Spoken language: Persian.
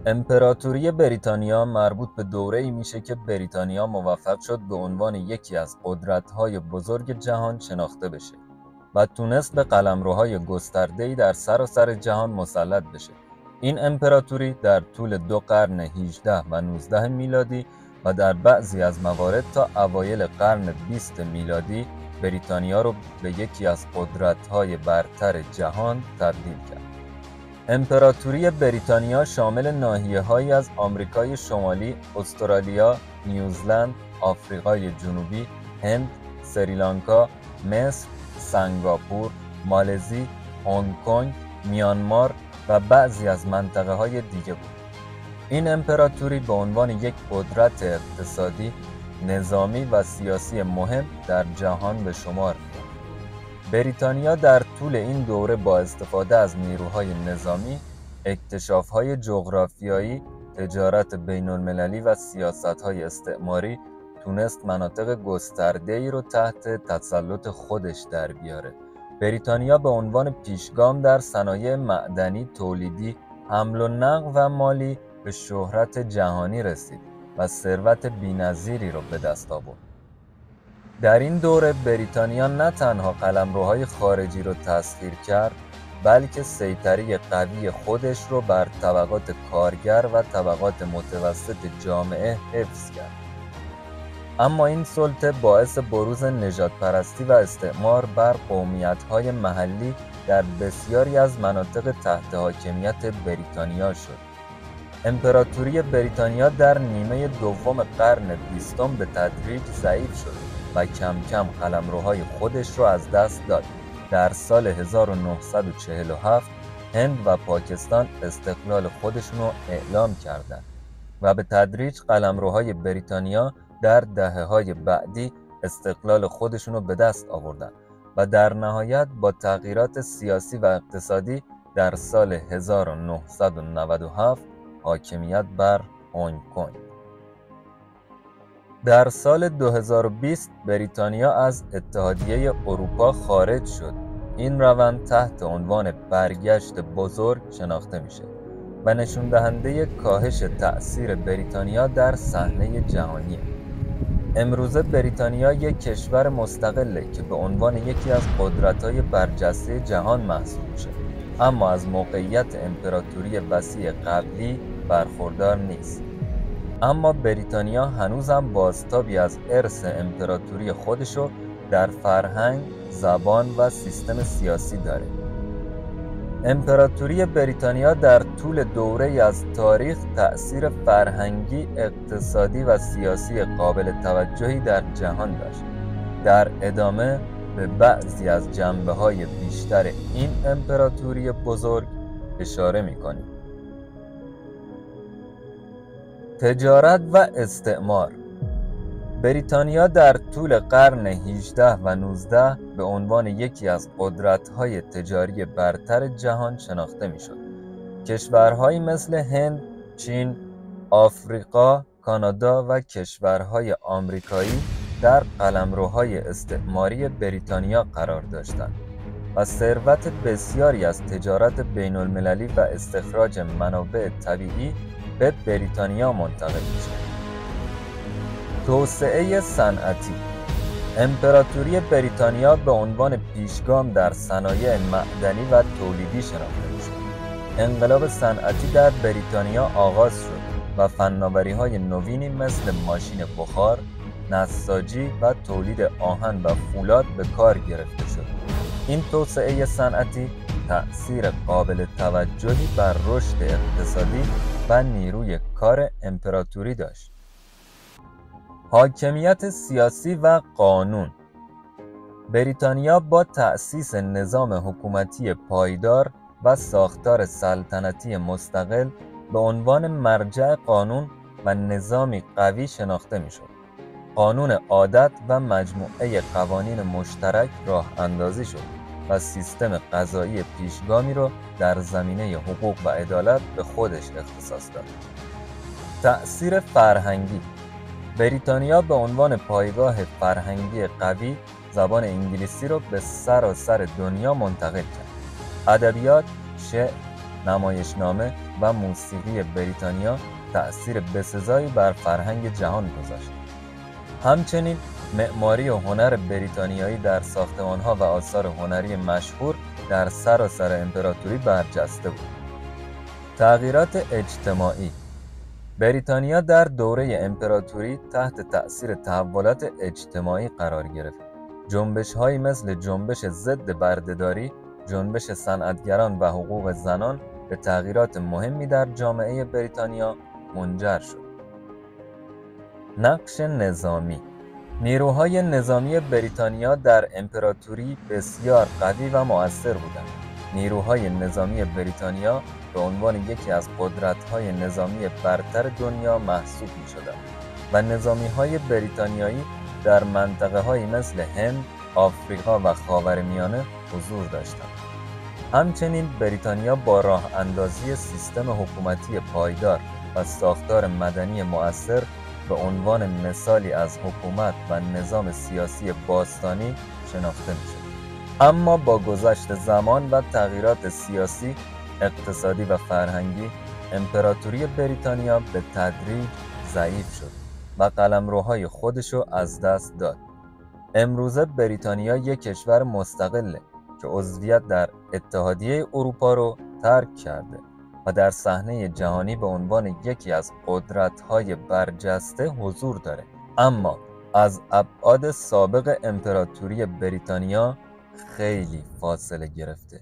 امپراتوری بریتانیا مربوط به دوره‌ای میشه که بریتانیا موفق شد به عنوان یکی از قدرت‌های بزرگ جهان شناخته بشه و تونست به قلمروهای گسترده‌ای در سراسر جهان مسلط بشه. این امپراتوری در طول 2 قرن 18 و 19 میلادی و در بعضی از موارد تا اوایل قرن 20 میلادی بریتانیا رو به یکی از قدرت‌های برتر جهان تبدیل کرد. امپراتوری بریتانیا شامل ناحیه‌هایی از آمریکای شمالی، استرالیا، نیوزلند، آفریقای جنوبی، هند، سریلانکا، مصر، سنگاپور، مالزی، هنگ کنگ، میانمار و بعضی از منطقه‌های دیگه بود. این امپراتوری به عنوان یک قدرت اقتصادی، نظامی و سیاسی مهم در جهان به شمار می‌آمد. بریتانیا در طول این دوره با استفاده از نیروهای نظامی، اکتشاف‌های جغرافیایی، تجارت بین‌المللی و سیاست‌های استعماری تونست مناطق گسترده‌ای رو تحت تسلط خودش در بیاره. بریتانیا به عنوان پیشگام در صنایع معدنی، تولیدی، حمل و نقل و مالی به شهرت جهانی رسید و ثروت بی‌نظیری رو به دست آورد. در این دوره بریتانیا نه تنها قلمروهای خارجی رو تسخیر کرد، بلکه سیطره قوی خودش رو بر طبقات کارگر و طبقات متوسط جامعه حفظ کرد. اما این سلطه باعث بروز نژادپرستی و استعمار بر قومیت‌های محلی در بسیاری از مناطق تحت حاکمیت بریتانیا شد. امپراتوری بریتانیا در نیمه دوم قرن 20 به تدریج ضعیف شد و کم کم قلمروهای خودش رو از دست داد. در سال 1947 هند و پاکستان استقلال خودشون رو اعلام کردند و به تدریج قلمروهای بریتانیا در دهه‌های بعدی استقلال خودشون رو به دست آوردند و در نهایت با تغییرات سیاسی و اقتصادی در سال 1997 حاکمیت بر هنگ کنگ. در سال 2020 بریتانیا از اتحادیه اروپا خارج شد. این روند تحت عنوان برگشت بزرگ شناخته میشه و نشون دهنده کاهش تأثیر بریتانیا در صحنه جهانیه. امروزه بریتانیا یک کشور مستقله که به عنوان یکی از قدرت‌های برجسته جهان محسوب میشه، اما از موقعیت امپراتوری وسیع قبلی برخوردار نیست. اما بریتانیا هنوزم بازتابی از ارث امپراتوری خودشو در فرهنگ، زبان و سیستم سیاسی داره. امپراتوری بریتانیا در طول دوره‌ای از تاریخ تأثیر فرهنگی، اقتصادی و سیاسی قابل توجهی در جهان داشت. در ادامه به بعضی از جنبه‌های بیشتر این امپراتوری بزرگ اشاره می‌کنیم. تجارت و استعمار. بریتانیا در طول قرن 18 و 19 به عنوان یکی از قدرت‌های تجاری برتر جهان شناخته می‌شد. کشورهایی مثل هند، چین، آفریقا، کانادا و کشورهای آمریکایی در قلمروهای استعماری بریتانیا قرار داشتند و ثروت بسیاری از تجارت بین‌المللی و استخراج منابع طبیعی به بریتانیا منتقل میشه. توسعه صنعتی. امپراتوری بریتانیا به عنوان پیشگام در صنایع معدنی و تولیدی شناخته میشه. انقلاب صنعتی در بریتانیا آغاز شد و فناوری‌های نوینی مثل ماشین بخار، نساجی و تولید آهن و فولاد به کار گرفته شد. این توسعه صنعتی تأثیر قابل توجهی بر رشد اقتصادی و نیروی کار امپراتوری داشت. حاکمیت سیاسی و قانون. بریتانیا با تأسیس نظام حکومتی پایدار و ساختار سلطنتی مستقل به عنوان مرجع قانون و نظامی قوی شناخته می‌شد. قانون عادت و مجموعه قوانین مشترک راه اندازی شد و سیستم قضایی پیشگامی را در زمینه حقوق و عدالت به خودش اختصاص داد. تأثیر فرهنگی. بریتانیا به عنوان پایگاه فرهنگی قوی زبان انگلیسی را به سراسر دنیا منتقل کرد. ادبیات، شعر، نمایشنامه، و موسیقی بریتانیا تأثیر بسزایی بر فرهنگ جهان گذاشت. همچنین معماری و هنر بریتانیایی در ساختمان‌ها و آثار هنری مشهور در سراسر امپراتوری برجسته بود. تغییرات اجتماعی: بریتانیا در دوره امپراتوری تحت تأثیر تحولات اجتماعی قرار گرفت. جنبش‌هایی مثل جنبش ضد بردهداری، جنبش صنعتگران و حقوق زنان به تغییرات مهمی در جامعه بریتانیا منجر شد. نقش نظامی: نیروهای نظامی بریتانیا در امپراتوری بسیار قوی و مؤثر بودند. نیروهای نظامی بریتانیا به عنوان یکی از قدرت‌های نظامی برتر دنیا محسوب می‌شدند و نظامی‌های بریتانیایی در منطقه‌هایی مثل هند، آفریقا و خاورمیانه حضور داشتند. همچنین بریتانیا با راه اندازی سیستم حکومتی پایدار و ساختار مدنی مؤثر به عنوان مثالی از حکومت و نظام سیاسی باستانی شناخته می‌شد. اما با گذشت زمان و تغییرات سیاسی، اقتصادی و فرهنگی، امپراتوری بریتانیا به تدریج ضعیف شد و قلمروهای خودشو از دست داد. امروزه بریتانیا یک کشور مستقله که عضویت در اتحادیه اروپا رو ترک کرده و در صحنه جهانی به عنوان یکی از قدرت‌های برجسته حضور داره، اما از ابعاد سابق امپراتوری بریتانیا خیلی فاصله گرفته.